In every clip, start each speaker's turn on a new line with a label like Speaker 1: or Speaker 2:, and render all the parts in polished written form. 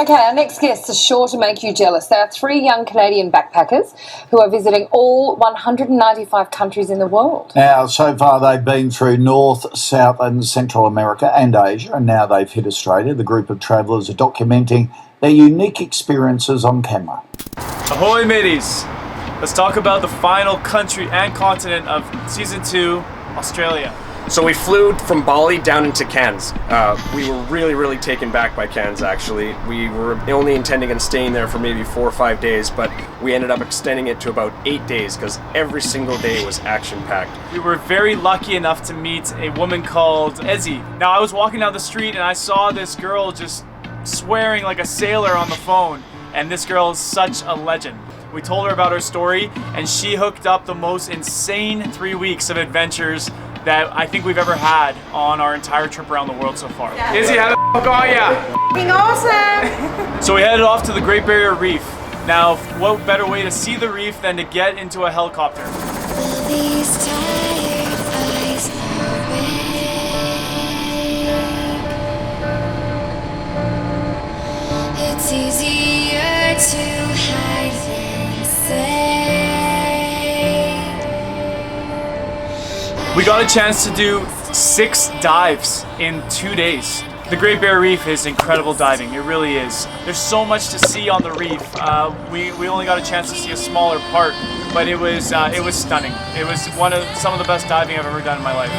Speaker 1: Okay, our next guests are sure to make you jealous. They are three young Canadian backpackers who are visiting all 195 countries in the world.
Speaker 2: Now, so far they've been through North, South and Central America and Asia, and now they've hit Australia. The group of travellers are documenting their unique experiences on camera.
Speaker 3: Ahoy mateys! Let's talk about the final country and continent of Season 2, Australia.
Speaker 4: So we flew from Bali down into Cairns. We were really taken back by Cairns, actually. We were only intending on staying there for maybe 4 or 5 days, but we ended up extending it to about 8 days because every single day was action-packed.
Speaker 3: We were very lucky enough to meet a woman called Ezzy. Now, I was walking down the street and I saw this girl just swearing like a sailor on the phone, and this girl is such a legend. We told her about her story, and she hooked up the most insane 3 weeks of adventures that I think we've ever had on our entire trip around the world so far.
Speaker 5: Yeah.
Speaker 3: Izzy, how the f*** are ya?
Speaker 5: F***ing awesome!
Speaker 3: So we headed off to the Great Barrier Reef. Now, what better way to see the reef than to get into a helicopter?
Speaker 6: These tired eyes awake. It's easier to hide than say.
Speaker 3: We got a chance to do 6 dives in 2 days. The Great Barrier Reef is incredible diving, it really is. There's so much to see on the reef. We only got a chance to see a smaller part, but it was stunning. It was some of the best diving I've ever done in my life.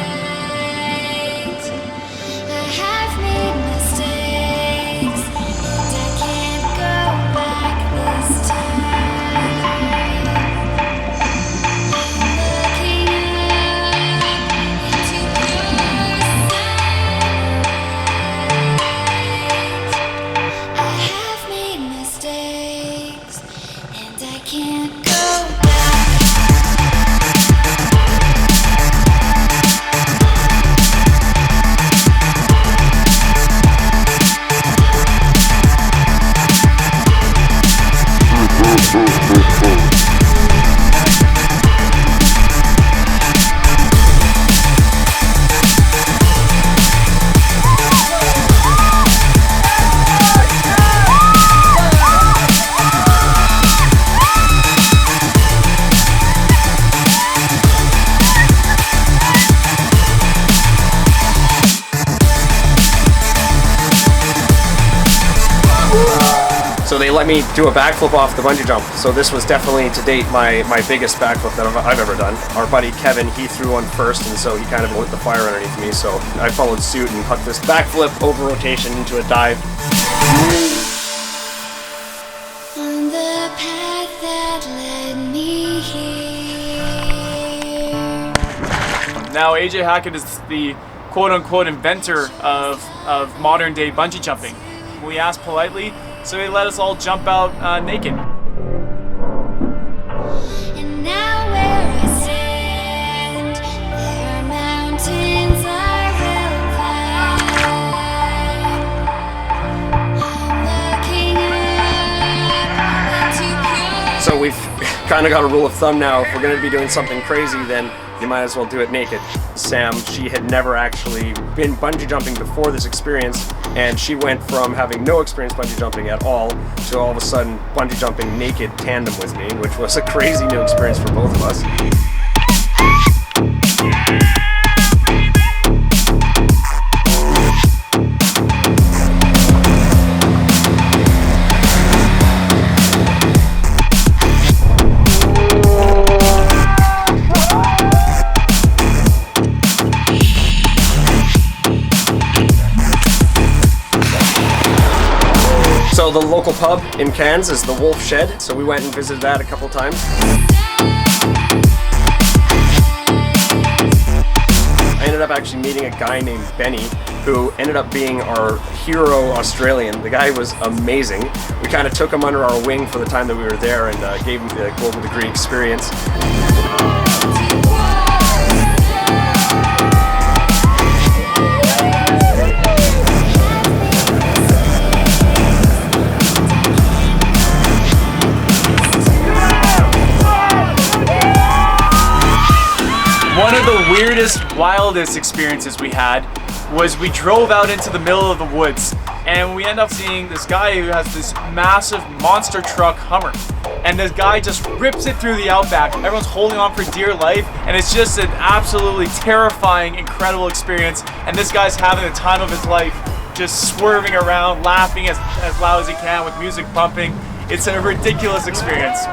Speaker 4: So they let me do a backflip off the bungee jump. So this was definitely, to date, my biggest backflip that I've ever done. Our buddy Kevin, he threw one first, and so he kind of lit the fire underneath me. So I followed suit and hooked this backflip over rotation into a dive.
Speaker 6: On the path that led me here.
Speaker 3: Now AJ Hackett is the quote-unquote inventor of modern day bungee jumping. We asked politely, so they let us all jump out naked.
Speaker 6: And now where I stand, there are mountains I will climb. I'm looking up into pure.
Speaker 4: So we've kind of got a rule of thumb now. If we're going to be doing something crazy, then you might as well do it naked. Sam, she had never actually been bungee jumping before this experience, and she went from having no experience bungee jumping at all to all of a sudden bungee jumping naked tandem with me, which was a crazy new experience for both of us. So the local pub in Cairns is the Wolf Shed, so we went and visited that a couple times. I ended up actually meeting a guy named Benny who ended up being our hero Australian. The guy was amazing. We kind of took him under our wing for the time that we were there and gave him the global degree experience.
Speaker 3: One of the weirdest, wildest experiences we had was we drove out into the middle of the woods, and we end up seeing this guy who has this massive monster truck Hummer. And this guy just rips it through the outback. Everyone's holding on for dear life, and it's just an absolutely terrifying, incredible experience. And this guy's having the time of his life, just swerving around, laughing as loud as he can with music pumping. It's a ridiculous experience.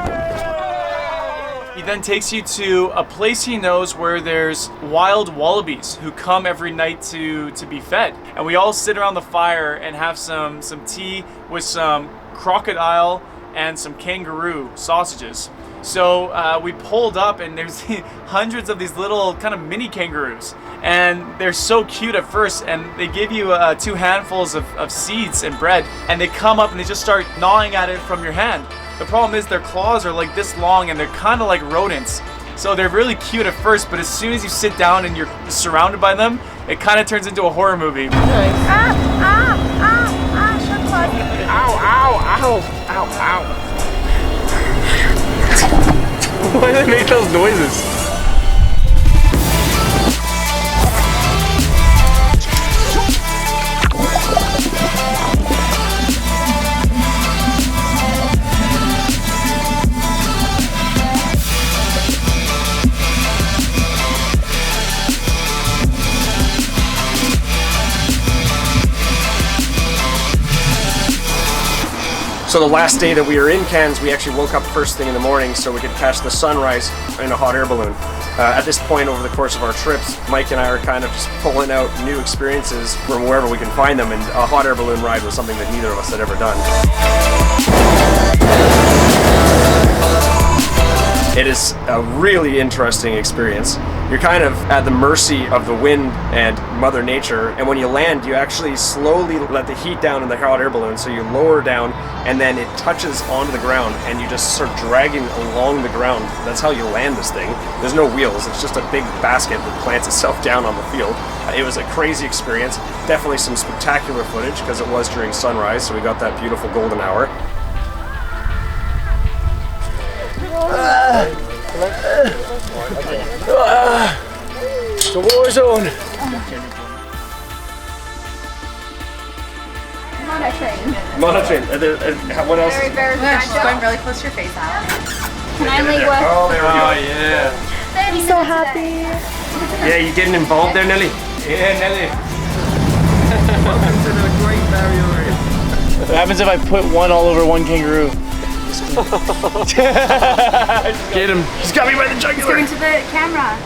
Speaker 3: He then takes you to a place he knows where there's wild wallabies who come every night to be fed. And we all sit around the fire and have some tea with some crocodile and some kangaroo sausages. So we pulled up and there's hundreds of these little kind of mini kangaroos. And they're so cute at first, and they give you 2 handfuls of seeds and bread, and they come up and they just start gnawing at it from your hand. The problem is their claws are like this long and they're kind of like rodents. So they're really cute at first, but as soon as you sit down and you're surrounded by them, it kind of turns into a horror movie.
Speaker 4: Why do they make those noises? So the last day that we were in Cairns, we actually woke up first thing in the morning so we could catch the sunrise in a hot air balloon. At this point over the course of our trips, Mike and I are kind of just pulling out new experiences from wherever we can find them, and a hot air balloon ride was something that neither of us had ever done. It is a really interesting experience. You're kind of at the mercy of the wind and Mother Nature, and when you land, you actually slowly let the heat down in the hot air balloon, so you lower down and then it touches onto the ground and you just start dragging along the ground. That's how you land this thing. There's no wheels, it's just a big basket that plants itself down on the field. It was a crazy experience. Definitely some spectacular footage because it was during sunrise, so we got that beautiful golden hour. The war zone. Monitoring. What else?
Speaker 5: Very just going really close to your face now.
Speaker 6: Can I leave with?
Speaker 4: Oh, there we go.
Speaker 3: Oh yeah.
Speaker 6: I'm so happy.
Speaker 4: Yeah, you getting involved there, Nelly?
Speaker 3: Yeah, Nelly.
Speaker 4: Welcome to the Great Barrier Reef.
Speaker 3: What happens if I put one all over one kangaroo?
Speaker 4: Get him. He's got me by the jugular.
Speaker 5: Go into the camera.